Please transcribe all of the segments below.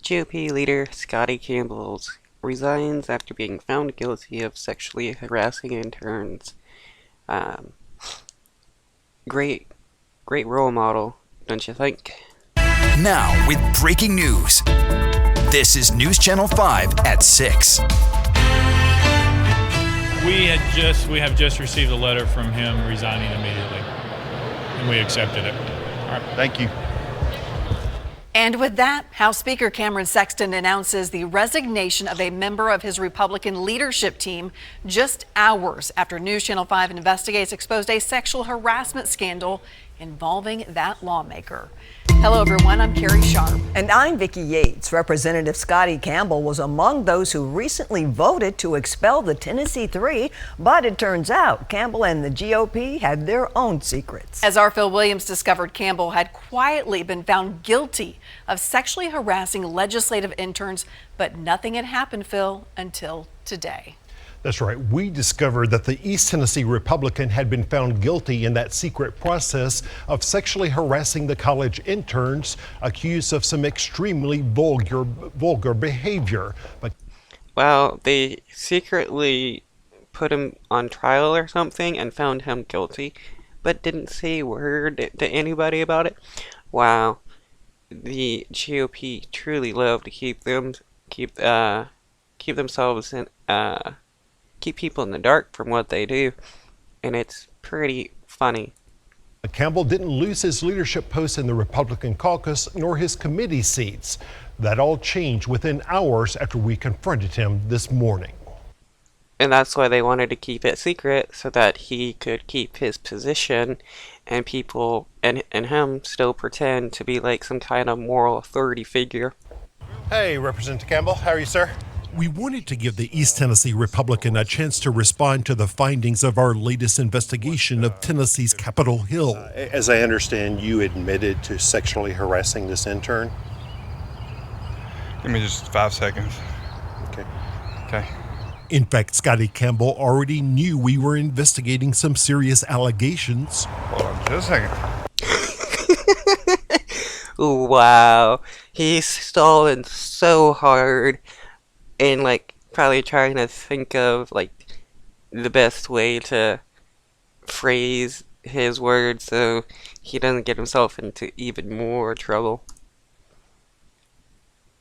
GOP leader Scotty Campbell resigns after being found guilty of sexually harassing interns. Um, great, great role model, don't you think? Now with breaking news. This is News Channel 5 at 6. We have just received a letter from him resigning immediately, and we accepted it. All right. Thank you. And with that, House Speaker Cameron Sexton announces the resignation of a member of his Republican leadership team just hours after News Channel 5 Investigates exposed a sexual harassment scandal involving that lawmaker. Hello, everyone. I'm Carrie Sharp. And I'm Vicki Yates. Representative Scotty Campbell was among those who recently voted to expel the Tennessee Three, but it turns out Campbell and the GOP had their own secrets. As our Phil Williams discovered, Campbell had quietly been found guilty of sexually harassing legislative interns, but nothing had happened, Phil, until today. That's right. We discovered that the East Tennessee Republican had been found guilty in that secret process of sexually harassing the college interns, accused of some extremely vulgar behavior. But Well, they secretly put him on trial or something and found him guilty, but didn't say a word to anybody about it. Wow, the GOP truly love to keep themselves in keep people in the dark from what they do, and it's pretty funny. Campbell didn't lose his leadership post in the Republican caucus nor his committee seats. That all changed within hours after we confronted him this morning. And that's why they wanted to keep it secret, so that he could keep his position and people and him still pretend to be like some kind of moral authority figure. Hey, Representative Campbell, how are you, sir? We wanted to give the East Tennessee Republican a chance to respond to the findings of our latest investigation of Tennessee's Capitol Hill. As I understand, you admitted to sexually harassing this intern? Give me just 5 seconds. Okay. In fact, Scotty Campbell already knew we were investigating some serious allegations. Hold on just a second. Wow, he's stalling so hard and probably trying to think of the best way to phrase his words so he doesn't get himself into even more trouble.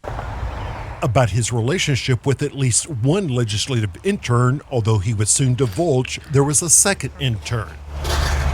About his relationship with at least one legislative intern, although he would soon divulge there was a second intern.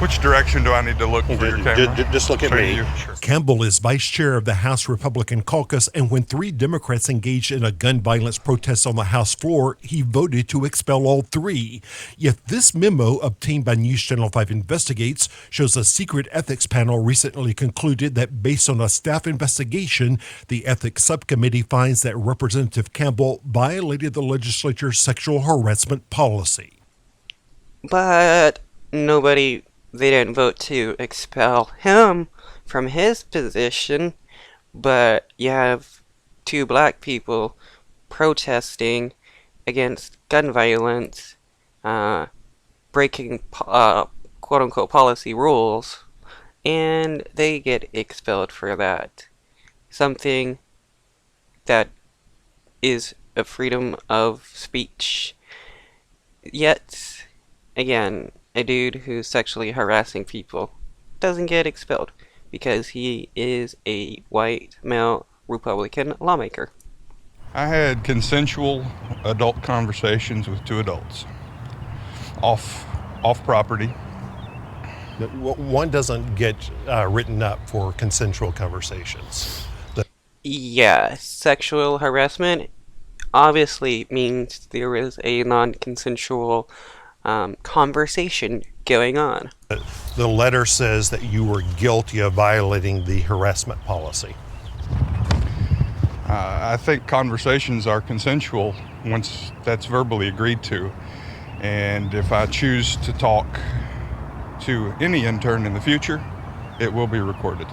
Which direction do I need to look for your camera? Just look at me. Sure. Campbell is vice chair of the House Republican caucus, and when 3 Democrats engaged in a gun violence protest on the House floor, he voted to expel all 3. Yet this memo, obtained by News Channel 5 Investigates, shows a secret ethics panel recently concluded that based on a staff investigation, the ethics subcommittee finds that Representative Campbell violated the legislature's sexual harassment policy. But they didn't vote to expel him from his position, but you have 2 black people protesting against gun violence, breaking quote-unquote policy rules, and they get expelled for that. Something that is a freedom of speech. Yet, again, a dude who's sexually harassing people doesn't get expelled because he is a white male Republican lawmaker. I had consensual adult conversations with 2 adults off property. One doesn't get written up for consensual conversations. Yeah, sexual harassment obviously means there is a non-consensual conversation going on. The letter says that you were guilty of violating the harassment policy. I think conversations are consensual once that's verbally agreed to. And if I choose to talk to any intern in the future, it will be recorded.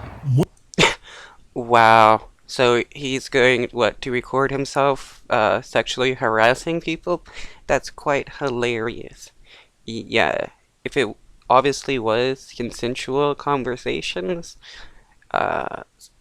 Wow. So he's going, to record himself sexually harassing people? That's quite hilarious. Yeah, if it obviously was consensual conversations,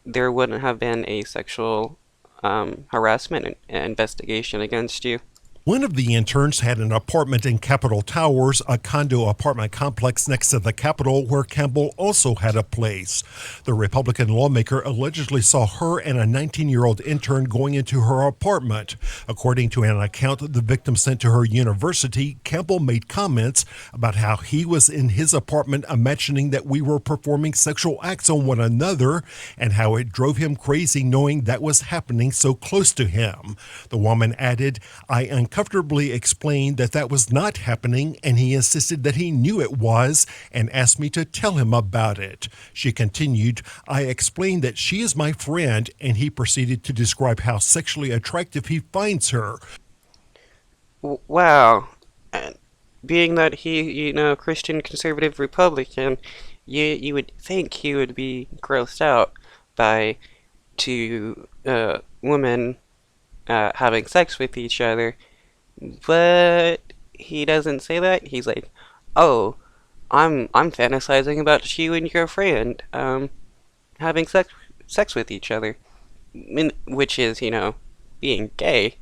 there wouldn't have been a sexual harassment investigation against you. One of the interns had an apartment in Capitol Towers, a condo apartment complex next to the Capitol, where Campbell also had a place. The Republican lawmaker allegedly saw her and a 19-year-old intern going into her apartment. According to an account the victim sent to her university, Campbell made comments about how he was in his apartment imagining that we were performing sexual acts on one another, and how it drove him crazy knowing that was happening so close to him. The woman added, "I uncomfortably explained that was not happening, and he insisted that he knew it was and asked me to tell him about it." She continued, "I explained that she is my friend, and he proceeded to describe how sexually attractive he finds her." Wow. And being that he, Christian conservative Republican, you would think he would be grossed out by two women having sex with each other. But he doesn't say that. He's like, "Oh, I'm fantasizing about you and your friend having sex with each other," which is, being gay.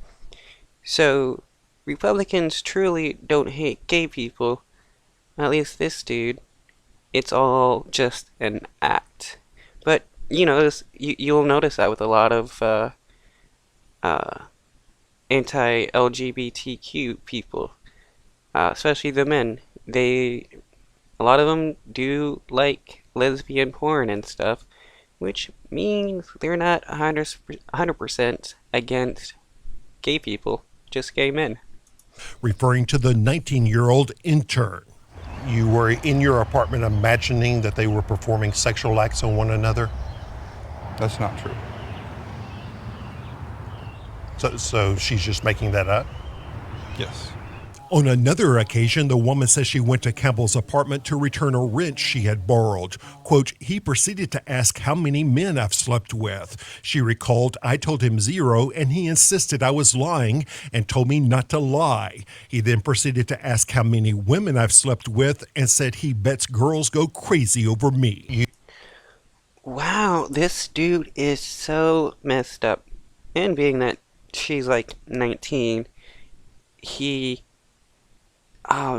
So Republicans truly don't hate gay people. At least this dude. It's all just an act. But you'll notice that with a lot of anti-LGBTQ people, especially the men. A lot of them do like lesbian porn and stuff, which means they're not 100% against gay people, just gay men. Referring to the 19-year-old intern. You were in your apartment imagining that they were performing sexual acts on one another? That's not true. So she's just making that up? Yes. On another occasion, the woman says she went to Campbell's apartment to return a wrench she had borrowed. Quote, "He proceeded to ask how many men I've slept with. She recalled, I told him 0, and he insisted I was lying and told me not to lie. He then proceeded to ask how many women I've slept with and said he bets girls go crazy over me." Wow, this dude is so messed up. And being that she's like 19,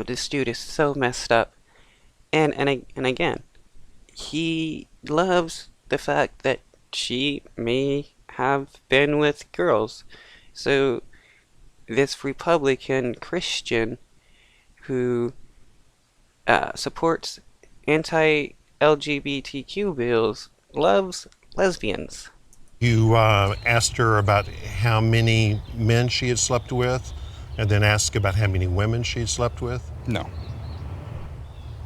this dude is so messed up. And again, he loves the fact that she may have been with girls. So this Republican Christian who supports anti-LGBTQ bills loves lesbians. You asked her about how many men she had slept with, and then asked about how many women she had slept with? No.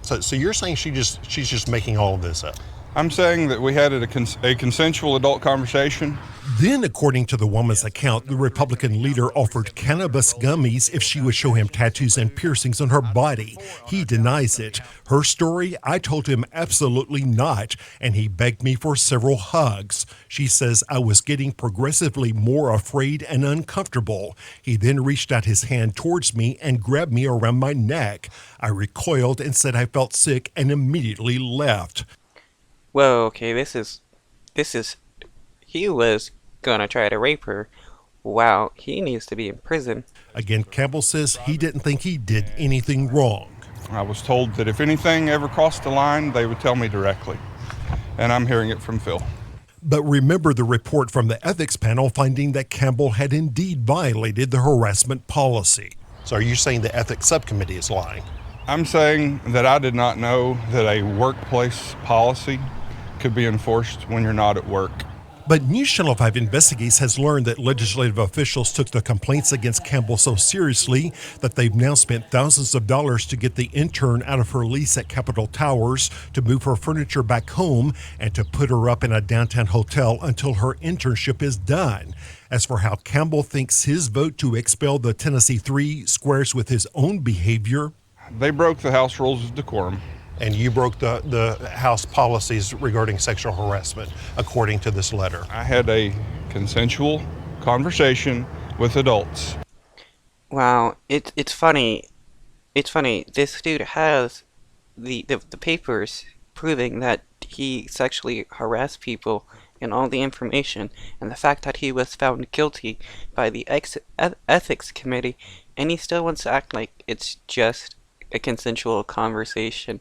So you're saying she's just making all of this up? I'm saying that we had a consensual adult conversation. Then, according to the woman's account, the Republican leader offered cannabis gummies if she would show him tattoos and piercings on her body. He denies it. Her story, I told him absolutely not, and he begged me for several hugs. She says I was getting progressively more afraid and uncomfortable. He then reached out his hand towards me and grabbed me around my neck. I recoiled and said I felt sick and immediately left. Whoa, okay, he was gonna try to rape her. Wow, he needs to be in prison. Again, Campbell says he didn't think he did anything wrong. I was told that if anything ever crossed the line, they would tell me directly. And I'm hearing it from Phil. But remember the report from the ethics panel finding that Campbell had indeed violated the harassment policy. So are you saying the ethics subcommittee is lying? I'm saying that I did not know that a workplace policy could be enforced when you're not at work. But News Channel 5 Investigates has learned that legislative officials took the complaints against Campbell so seriously that they've now spent thousands of dollars to get the intern out of her lease at Capitol Towers, to move her furniture back home, and to put her up in a downtown hotel until her internship is done. As for how Campbell thinks his vote to expel the Tennessee Three squares with his own behavior, they broke the House rules of decorum. And you broke the House policies regarding sexual harassment, according to this letter. I had a consensual conversation with adults. Wow, it's funny. It's funny. This dude has the papers proving that he sexually harassed people and all the information, and the fact that he was found guilty by the ethics committee, and he still wants to act like it's just a consensual conversation.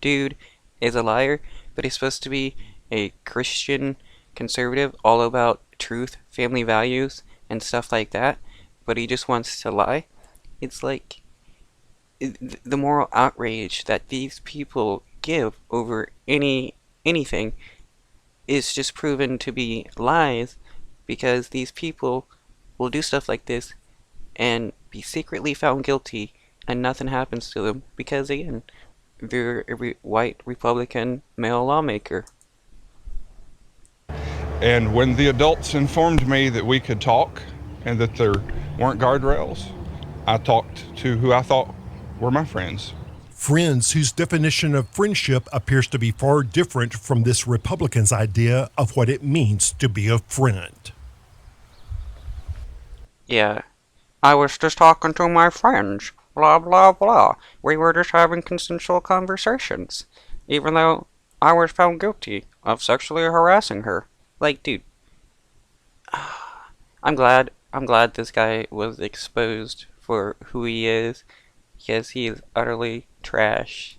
Dude is a liar, but he's supposed to be a Christian conservative, all about truth, family values, and stuff like that, but he just wants to lie. It's like the moral outrage that these people give over anything is just proven to be lies, because these people will do stuff like this and be secretly found guilty and nothing happens to them because, again, they're a white Republican male lawmaker. And when the adults informed me that we could talk and that there weren't guardrails, I talked to who I thought were my friends. Friends whose definition of friendship appears to be far different from this Republican's idea of what it means to be a friend. Yeah, I was just talking to my friends, blah blah blah. We were just having consensual conversations, even though I was found guilty of sexually harassing her. Like, dude, I'm glad this guy was exposed for who he is, because he is utterly trash.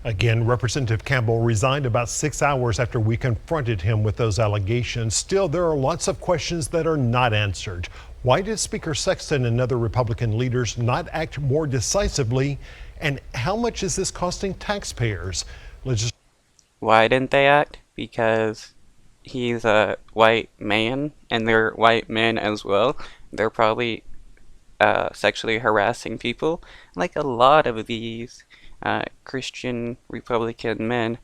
Again, Representative Campbell resigned about 6 hours after we confronted him with those allegations. Still, there are lots of questions that are not answered. Why did Speaker Sexton and other Republican leaders not act more decisively? And how much is this costing taxpayers? Why didn't they act? Because he's a white man, and they're white men as well. They're probably sexually harassing people. Like a lot of these Christian Republican men,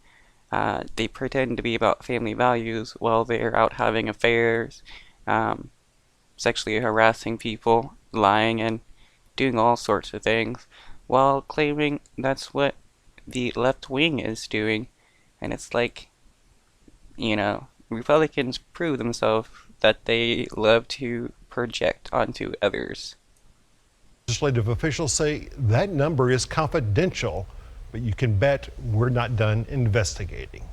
they pretend to be about family values while they're out having affairs, sexually harassing people, lying, and doing all sorts of things, while claiming that's what the left wing is doing. And it's like, Republicans prove themselves that they love to project onto others. Legislative officials say that number is confidential, but you can bet we're not done investigating.